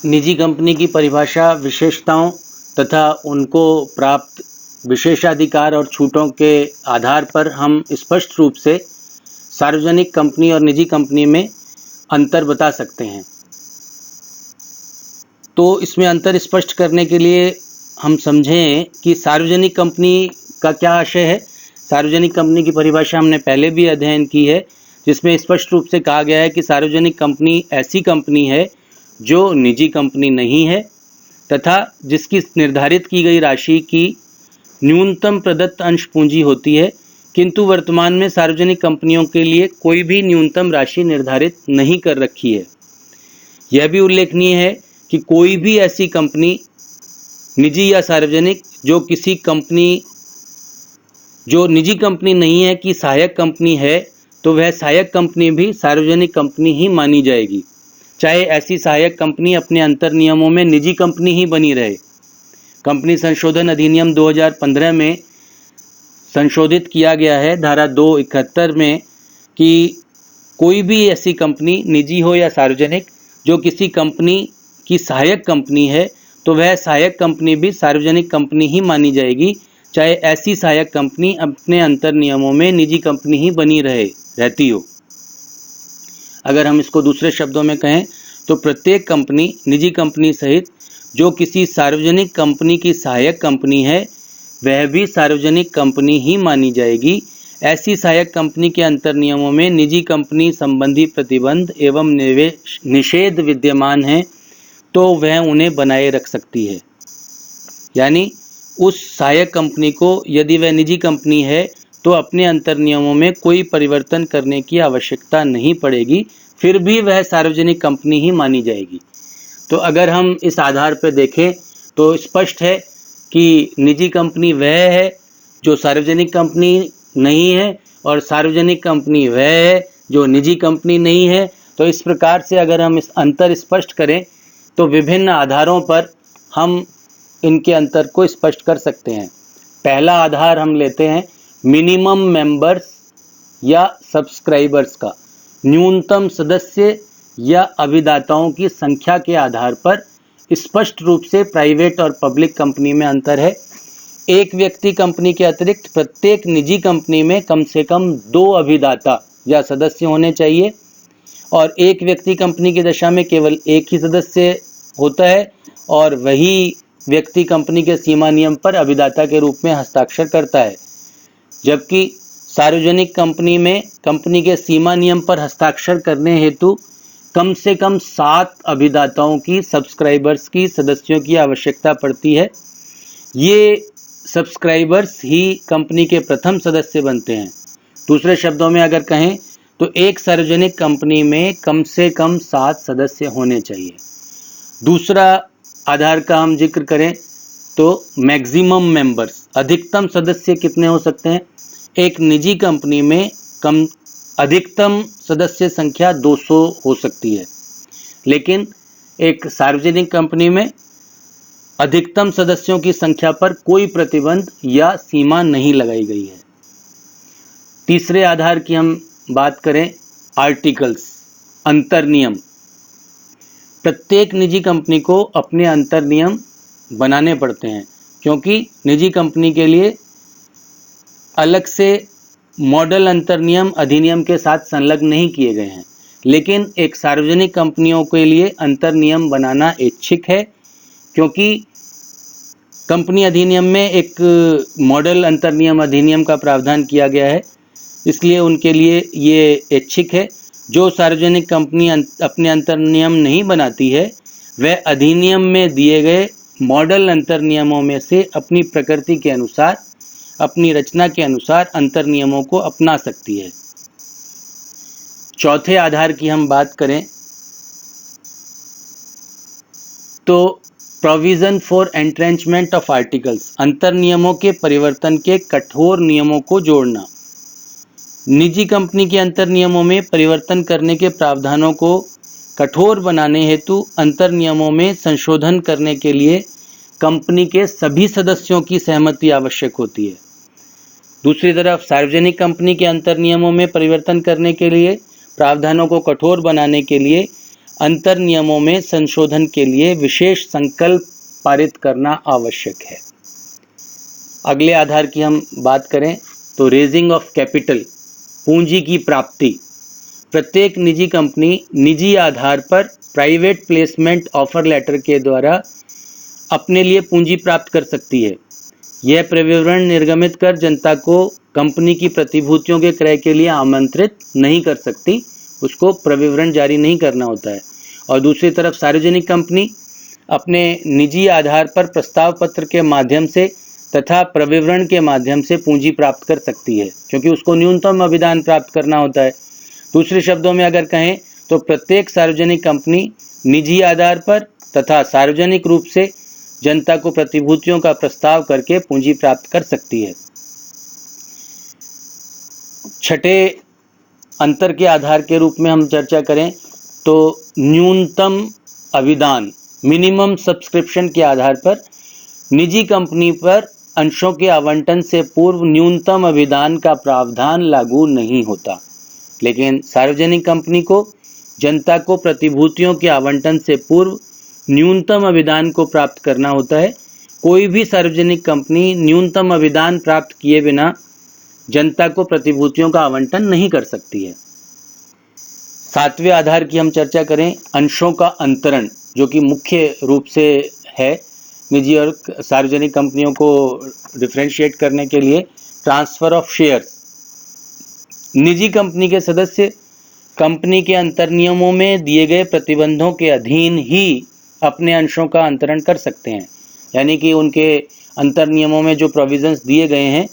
निजी कंपनी की परिभाषा, विशेषताओं तथा उनको प्राप्त विशेषाधिकार और छूटों के आधार पर हम स्पष्ट रूप से सार्वजनिक कंपनी और निजी कंपनी में अंतर बता सकते हैं। तो इसमें अंतर स्पष्ट करने के लिए हम समझें कि सार्वजनिक कंपनी का क्या आशय है। सार्वजनिक कंपनी की परिभाषा हमने पहले भी अध्ययन की है, जिसमें स्पष्ट रूप से कहा गया है कि सार्वजनिक कंपनी ऐसी कंपनी है जो निजी कंपनी नहीं है तथा जिसकी निर्धारित की गई राशि की न्यूनतम प्रदत्त अंश पूंजी होती है, किंतु वर्तमान में सार्वजनिक कंपनियों के लिए कोई भी न्यूनतम राशि निर्धारित नहीं कर रखी है। यह भी उल्लेखनीय है कि कोई भी ऐसी कंपनी, निजी या सार्वजनिक, जो निजी कंपनी नहीं है कि सहायक कंपनी है, तो वह सहायक कंपनी भी सार्वजनिक कंपनी ही मानी जाएगी, चाहे ऐसी सहायक कंपनी अपने अंतर नियमों में निजी कंपनी ही बनी रहे। कंपनी संशोधन अधिनियम 2015 में संशोधित किया गया है धारा 271 में कि कोई भी ऐसी कंपनी, निजी हो या सार्वजनिक, जो किसी कंपनी की सहायक कंपनी है, तो वह सहायक कंपनी भी सार्वजनिक कंपनी ही मानी जाएगी, चाहे ऐसी सहायक कंपनी अपने अंतर नियमों में निजी कंपनी ही बनी रहती हो। अगर हम इसको दूसरे शब्दों में कहें तो प्रत्येक कंपनी, निजी कंपनी सहित, जो किसी सार्वजनिक कंपनी की सहायक कंपनी है, वह भी सार्वजनिक कंपनी ही मानी जाएगी। ऐसी सहायक कंपनी के अंतर नियमों में निजी कंपनी संबंधी प्रतिबंध एवं निषेध विद्यमान है, तो वह उन्हें बनाए रख सकती है। यानी उस सहायक कंपनी को, यदि वह निजी कंपनी है, तो अपने अंतर नियमों में कोई परिवर्तन करने की आवश्यकता नहीं पड़ेगी, फिर भी वह सार्वजनिक कंपनी ही मानी जाएगी। तो अगर हम इस आधार पर देखें तो स्पष्ट है कि निजी कंपनी वह है जो सार्वजनिक कंपनी नहीं है, और सार्वजनिक कंपनी वह है जो निजी कंपनी नहीं है। तो इस प्रकार से अगर हम इस अंतर स्पष्ट करें तो विभिन्न आधारों पर हम इनके अंतर को स्पष्ट कर सकते हैं। पहला आधार हम लेते हैं मिनिमम मेंबर्स या सब्सक्राइबर्स का। न्यूनतम सदस्य या अभिदाताओं की संख्या के आधार पर स्पष्ट रूप से प्राइवेट और पब्लिक कंपनी में अंतर है। एक व्यक्ति कंपनी के अतिरिक्त प्रत्येक निजी कंपनी में कम से कम 2 अभिदाता या सदस्य होने चाहिए, और एक व्यक्ति कंपनी की दशा में केवल एक ही सदस्य होता है, और वही व्यक्ति कंपनी के सीमा नियम पर अभिदाता के रूप में हस्ताक्षर करता है। जबकि सार्वजनिक कंपनी में कंपनी के सीमा नियम पर हस्ताक्षर करने हेतु कम से कम 7 अभिदाताओं की, सब्सक्राइबर्स की, सदस्यों की आवश्यकता पड़ती है। ये सब्सक्राइबर्स ही कंपनी के प्रथम सदस्य बनते हैं। दूसरे शब्दों में अगर कहें तो एक सार्वजनिक कंपनी में कम से कम 7 सदस्य होने चाहिए। दूसरा आधार का हम जिक्र करें तो मैक्सिमम मेंबर्स, अधिकतम सदस्य कितने हो सकते हैं। एक निजी कंपनी में अधिकतम सदस्य संख्या 200 हो सकती है, लेकिन एक सार्वजनिक कंपनी में अधिकतम सदस्यों की संख्या पर कोई प्रतिबंध या सीमा नहीं लगाई गई है। तीसरे आधार की हम बात करें, आर्टिकल्स, अंतर नियम। प्रत्येक निजी कंपनी को अपने अंतर नियम बनाने पड़ते हैं, क्योंकि निजी कंपनी के लिए अलग से मॉडल अंतर नियम अधिनियम के साथ संलग्न नहीं किए गए हैं, लेकिन एक सार्वजनिक कंपनियों के लिए अंतर नियम बनाना ऐच्छिक है, क्योंकि कंपनी अधिनियम में एक मॉडल अंतर नियम अधिनियम का प्रावधान किया गया है, इसलिए उनके लिए ये ऐच्छिक है। जो सार्वजनिक कंपनी अपने अंतर नियम नहीं बनाती है, वह अधिनियम में दिए गए मॉडल अंतर नियमों में से अपनी प्रकृति के अनुसार, अपनी रचना के अनुसार अंतर नियमों को अपना सकती है। चौथे आधार की हम बात करें तो provision for entrenchment of articles, अंतर नियमों के परिवर्तन के कठोर नियमों को जोड़ना। निजी कंपनी के अंतर नियमों में परिवर्तन करने के प्रावधानों को कठोर बनाने हेतु अंतर नियमों में संशोधन करने के लिए कंपनी के सभी सदस्यों की सहमति आवश्यक होती है। दूसरी तरफ सार्वजनिक कंपनी के अंतर नियमों में परिवर्तन करने के लिए प्रावधानों को कठोर बनाने के लिए अंतर नियमों में संशोधन के लिए विशेष संकल्प पारित करना आवश्यक है। अगले आधार की हम बात करें तो रेजिंग ऑफ कैपिटल, पूंजी की प्राप्ति। प्रत्येक निजी कंपनी निजी आधार पर प्राइवेट प्लेसमेंट ऑफर लेटर के द्वारा अपने लिए पूंजी प्राप्त कर सकती है। यह प्रविवरण निर्गमित कर जनता को कंपनी की प्रतिभूतियों के क्रय के लिए आमंत्रित नहीं कर सकती, उसको प्रविवरण जारी नहीं करना होता है। और दूसरी तरफ सार्वजनिक कंपनी अपने निजी आधार पर प्रस्ताव पत्र के माध्यम से तथा प्रविवरण के माध्यम से पूंजी प्राप्त कर सकती है, क्योंकि उसको न्यूनतम अभिदान प्राप्त करना होता है। दूसरे शब्दों में अगर कहें तो प्रत्येक सार्वजनिक कंपनी निजी आधार पर तथा सार्वजनिक रूप से जनता को प्रतिभूतियों का प्रस्ताव करके पूंजी प्राप्त कर सकती है। छठे अंतर के आधार के रूप में हम चर्चा करें तो न्यूनतम अभिदान, मिनिमम सब्सक्रिप्शन के आधार पर निजी कंपनी पर अंशों के आवंटन से पूर्व न्यूनतम अभिदान का प्रावधान लागू नहीं होता, लेकिन सार्वजनिक कंपनी को जनता को प्रतिभूतियों के आवंटन से पूर्व न्यूनतम अभिदान को प्राप्त करना होता है। कोई भी सार्वजनिक कंपनी न्यूनतम अभिदान प्राप्त किए बिना जनता को प्रतिभूतियों का आवंटन नहीं कर सकती है। सातवें आधार की हम चर्चा करें, अंशों का अंतरण, जो कि मुख्य रूप से है निजी और सार्वजनिक कंपनियों को डिफरेंशिएट करने के लिए ट्रांसफर ऑफ शेयर्स। निजी कंपनी के सदस्य कंपनी के अंतर नियमों में दिए गए प्रतिबंधों के अधीन ही अपने अंशों का अंतरण कर सकते हैं, यानी कि उनके अंतर नियमों में जो प्रोविजंस दिए गए हैं,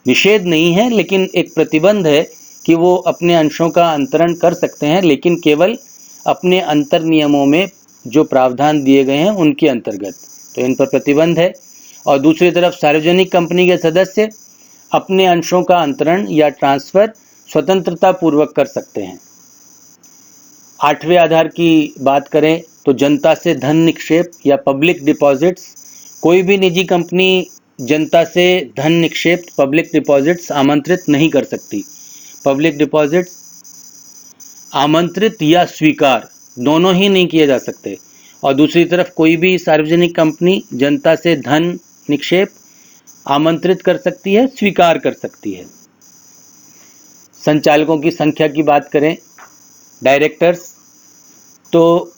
निषेध नहीं है लेकिन एक प्रतिबंध है कि वो अपने अंशों का अंतरण कर सकते हैं, लेकिन केवल अपने अंतर नियमों में जो प्रावधान दिए गए हैं उनके अंतर्गत, तो इन पर प्रतिबंध है। और दूसरी तरफ सार्वजनिक कंपनी के सदस्य अपने अंशों का अंतरण या ट्रांसफर स्वतंत्रता पूर्वक कर सकते हैं। आठवें आधार की बात करें तो जनता से धन निक्षेप या पब्लिक डिपॉजिट्स। कोई भी निजी कंपनी जनता से धन निक्षेप, पब्लिक डिपॉजिट्स आमंत्रित नहीं कर सकती। पब्लिक डिपॉजिट्स आमंत्रित या स्वीकार दोनों ही नहीं किए जा सकते। और दूसरी तरफ कोई भी सार्वजनिक कंपनी जनता से धन निक्षेप आमंत्रित कर सकती है, स्वीकार कर सकती है। संचालकों की संख्या की बात करें, डायरेक्टर्स, तो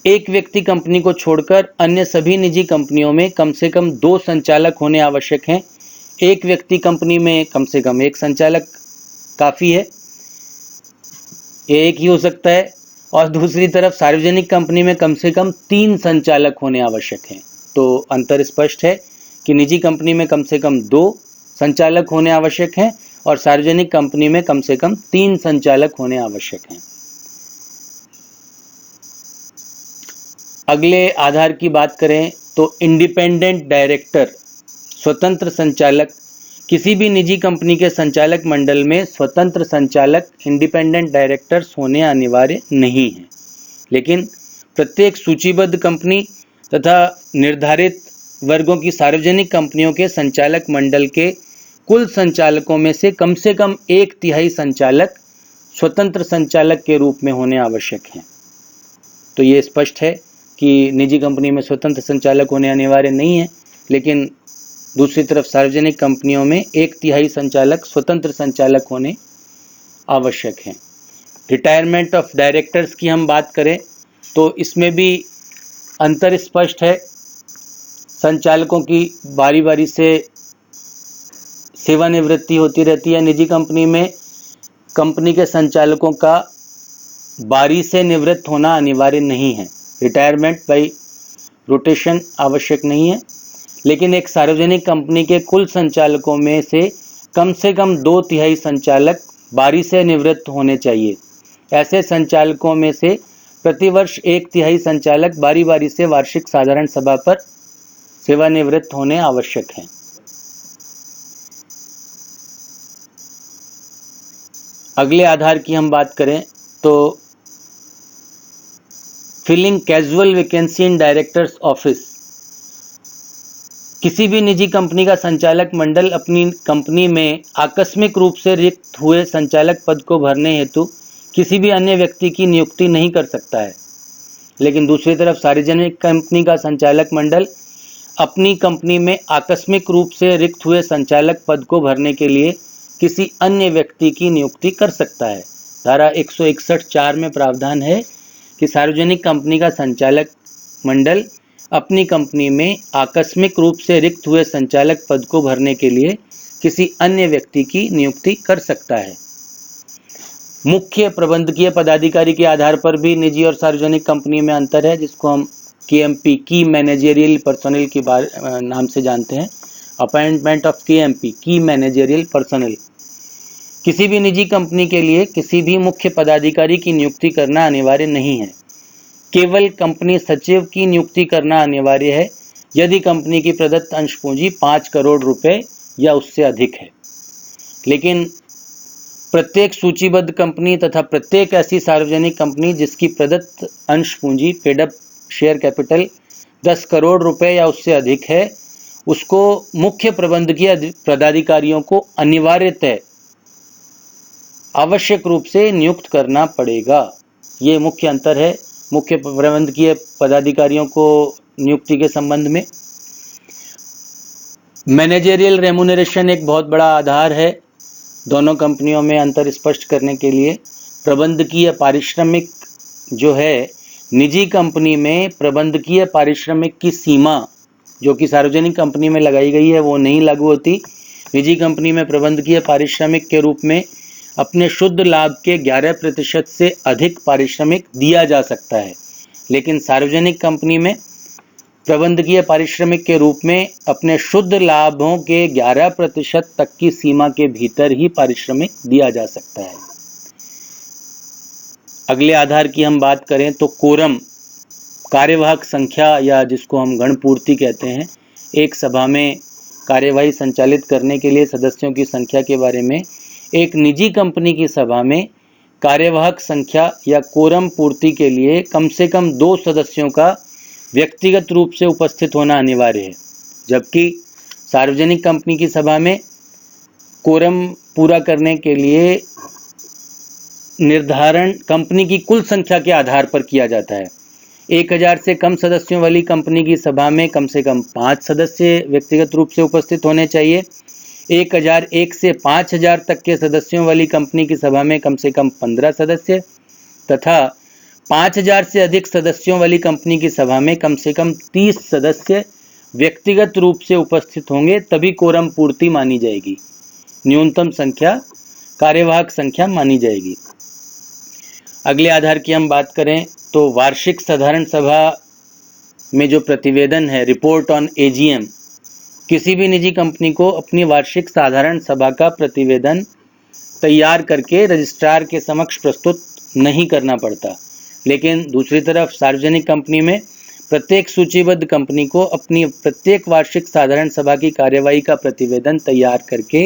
एक व्यक्ति कंपनी को छोड़कर अन्य सभी निजी कंपनियों में कम से कम 2 संचालक होने आवश्यक हैं। एक व्यक्ति कंपनी में कम से कम 1 संचालक काफ़ी है, एक ही हो सकता है। और दूसरी तरफ सार्वजनिक कंपनी में कम से कम 3 संचालक होने आवश्यक हैं। तो अंतर स्पष्ट है कि निजी कंपनी में कम से कम 2 संचालक होने आवश्यक हैं और सार्वजनिक कंपनी में कम से कम 3 संचालक होने आवश्यक हैं। अगले आधार की बात करें तो इंडिपेंडेंट डायरेक्टर, स्वतंत्र संचालक। किसी भी निजी कंपनी के संचालक मंडल में स्वतंत्र संचालक इंडिपेंडेंट डायरेक्टर्स होने अनिवार्य नहीं है, लेकिन प्रत्येक सूचीबद्ध कंपनी तथा निर्धारित वर्गों की सार्वजनिक कंपनियों के संचालक मंडल के कुल संचालकों में से कम 1/3 संचालक स्वतंत्र संचालक के रूप में होने आवश्यक हैं। तो ये स्पष्ट है कि निजी कंपनी में स्वतंत्र संचालक होने अनिवार्य नहीं है, लेकिन दूसरी तरफ सार्वजनिक कंपनियों में 1/3 संचालक स्वतंत्र संचालक होने आवश्यक हैं। रिटायरमेंट ऑफ डायरेक्टर्स की हम बात करें तो इसमें भी अंतर स्पष्ट है। संचालकों की बारी बारी से सेवानिवृत्ति होती रहती है। निजी कंपनी में कंपनी के संचालकों का बारी से निवृत्त होना अनिवार्य नहीं है, रिटायरमेंट बाय रोटेशन आवश्यक नहीं है। लेकिन एक सार्वजनिक कंपनी के कुल संचालकों में से कम 2/3 संचालक बारी से निवृत्त होने चाहिए। ऐसे संचालकों में से प्रतिवर्ष 1/3 संचालक बारी बारी से वार्षिक साधारण सभा पर सेवानिवृत्त होने आवश्यक हैं। अगले आधार की हम बात करें तो filling casual vacancy in directors office. किसी भी निजी कंपनी का संचालक मंडल अपनी कंपनी में आकस्मिक रूप से रिक्त हुए संचालक पद को भरने हेतु किसी भी अन्य व्यक्ति की नियुक्ति नहीं कर सकता है। लेकिन दूसरी तरफ सार्वजनिक कंपनी का संचालक मंडल अपनी कंपनी में आकस्मिक रूप से रिक्त हुए संचालक पद को भरने के लिए किसी अन्य व्यक्ति की नियुक्ति कर सकता है। धारा 161(4) में प्रावधान है कि सार्वजनिक कंपनी का संचालक मंडल अपनी कंपनी में आकस्मिक रूप से रिक्त हुए संचालक पद को भरने के लिए किसी अन्य व्यक्ति की नियुक्ति कर सकता है। मुख्य प्रबंधकीय पदाधिकारी के आधार पर भी निजी और सार्वजनिक कंपनी में अंतर है, जिसको हम KMP की मैनेजरियल पर्सनल के नाम से जानते हैं। अपॉइंटमेंट ऑफ KMP की मैनेजरियल पर्सनल। किसी भी निजी कंपनी के लिए किसी भी मुख्य पदाधिकारी की नियुक्ति करना अनिवार्य नहीं है। केवल कंपनी सचिव की नियुक्ति करना अनिवार्य है यदि कंपनी की प्रदत्त अंश पूंजी 5 करोड़ रुपए या उससे अधिक है। लेकिन प्रत्येक सूचीबद्ध कंपनी तथा प्रत्येक ऐसी सार्वजनिक कंपनी जिसकी प्रदत्त अंश पूंजी paid up share capital 10 crore रुपए या उससे अधिक है, उसको मुख्य प्रबंधकीय पदाधिकारियों को अनिवार्यतः आवश्यक रूप से नियुक्त करना पड़ेगा। ये मुख्य अंतर है मुख्य प्रबंधकीय पदाधिकारियों को नियुक्ति के संबंध में। मैनेजरियल रेम्यूनरेशन एक बहुत बड़ा आधार है दोनों कंपनियों में अंतर स्पष्ट करने के लिए। प्रबंधकीय पारिश्रमिक जो है, निजी कंपनी में प्रबंधकीय पारिश्रमिक की सीमा जो कि सार्वजनिक कंपनी में लगाई गई है वो नहीं लागू होती। निजी कंपनी में प्रबंधकीय पारिश्रमिक के रूप में अपने शुद्ध लाभ के 11% से अधिक पारिश्रमिक दिया जा सकता है, लेकिन सार्वजनिक कंपनी में प्रबंधकीय पारिश्रमिक के रूप में अपने शुद्ध लाभों के 11% तक की सीमा के भीतर ही पारिश्रमिक दिया जा सकता है। अगले आधार की हम बात करें तो कोरम, कार्यवाहक संख्या या जिसको हम गणपूर्ति कहते हैं, एक सभा में कार्यवाही संचालित करने के लिए सदस्यों की संख्या के बारे में एक निजी कंपनी की सभा में कार्यवाहक संख्या या कोरम पूर्ति के लिए कम से कम 2 सदस्यों का व्यक्तिगत रूप से उपस्थित होना अनिवार्य है, जबकि सार्वजनिक कंपनी की सभा में कोरम पूरा करने के लिए निर्धारण कंपनी की कुल संख्या के आधार पर किया जाता है। 1000 से कम सदस्यों वाली कंपनी की सभा में कम से कम 5 सदस्य व्यक्तिगत रूप से उपस्थित होने चाहिए। 1001 से 5000 तक के सदस्यों वाली कंपनी की सभा में कम से कम 15 सदस्य तथा 5000 से अधिक सदस्यों वाली कंपनी की सभा में कम से कम 30 सदस्य व्यक्तिगत रूप से उपस्थित होंगे, तभी कोरम पूर्ति मानी जाएगी, न्यूनतम संख्या कार्यवाहक संख्या मानी जाएगी। अगले आधार की हम बात करें तो वार्षिक साधारण सभा में जो प्रतिवेदन है, रिपोर्ट ऑन AGM, किसी भी निजी कंपनी को अपनी वार्षिक साधारण सभा का प्रतिवेदन तैयार करके रजिस्ट्रार के समक्ष प्रस्तुत नहीं करना पड़ता, लेकिन दूसरी तरफ सार्वजनिक कंपनी में प्रत्येक सूचीबद्ध कंपनी को अपनी प्रत्येक वार्षिक साधारण सभा की कार्यवाही का प्रतिवेदन तैयार करके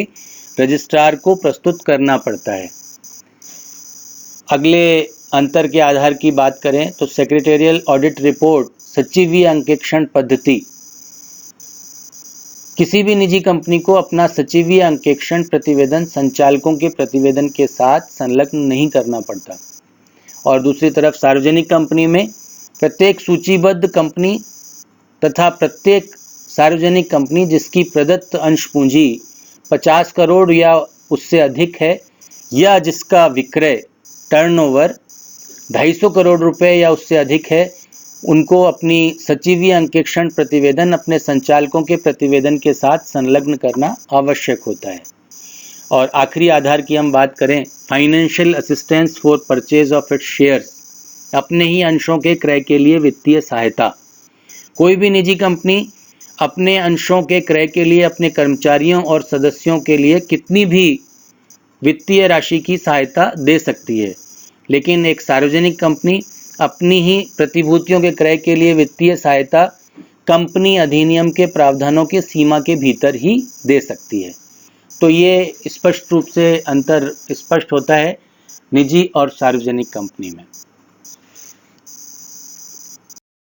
रजिस्ट्रार को प्रस्तुत करना पड़ता है। अगले अंतर के आधार की बात करें तो सेक्रेटेरियल ऑडिट रिपोर्ट, सचिवीय अंकेक्षण पद्धति। किसी भी निजी कंपनी को अपना सचिवीय अंकेक्षण प्रतिवेदन संचालकों के प्रतिवेदन के साथ संलग्न नहीं करना पड़ता, और दूसरी तरफ सार्वजनिक कंपनी में प्रत्येक सूचीबद्ध कंपनी तथा प्रत्येक सार्वजनिक कंपनी जिसकी प्रदत्त अंश पूंजी 50 करोड़ या उससे अधिक है या जिसका विक्रय टर्नओवर 250 करोड़ रुपए या उससे अधिक है, उनको अपनी सचिवीय अंकेक्षण प्रतिवेदन अपने संचालकों के प्रतिवेदन के साथ संलग्न करना आवश्यक होता है। और आखिरी आधार की हम बात करें, financial assistance for purchase of its shares, अपने ही अंशों के क्रय के लिए वित्तीय सहायता। कोई भी निजी कंपनी अपने अंशों के क्रय के लिए अपने कर्मचारियों और सदस्यों के लिए कितनी भी वित्तीय राशि की सहायता दे सकती है, लेकिन एक सार्वजनिक कंपनी अपनी ही प्रतिभूतियों के क्रय के लिए वित्तीय सहायता कंपनी अधिनियम के प्रावधानों के सीमा के भीतर ही दे सकती है। तो ये स्पष्ट रूप से अंतर स्पष्ट होता है निजी और सार्वजनिक कंपनी में।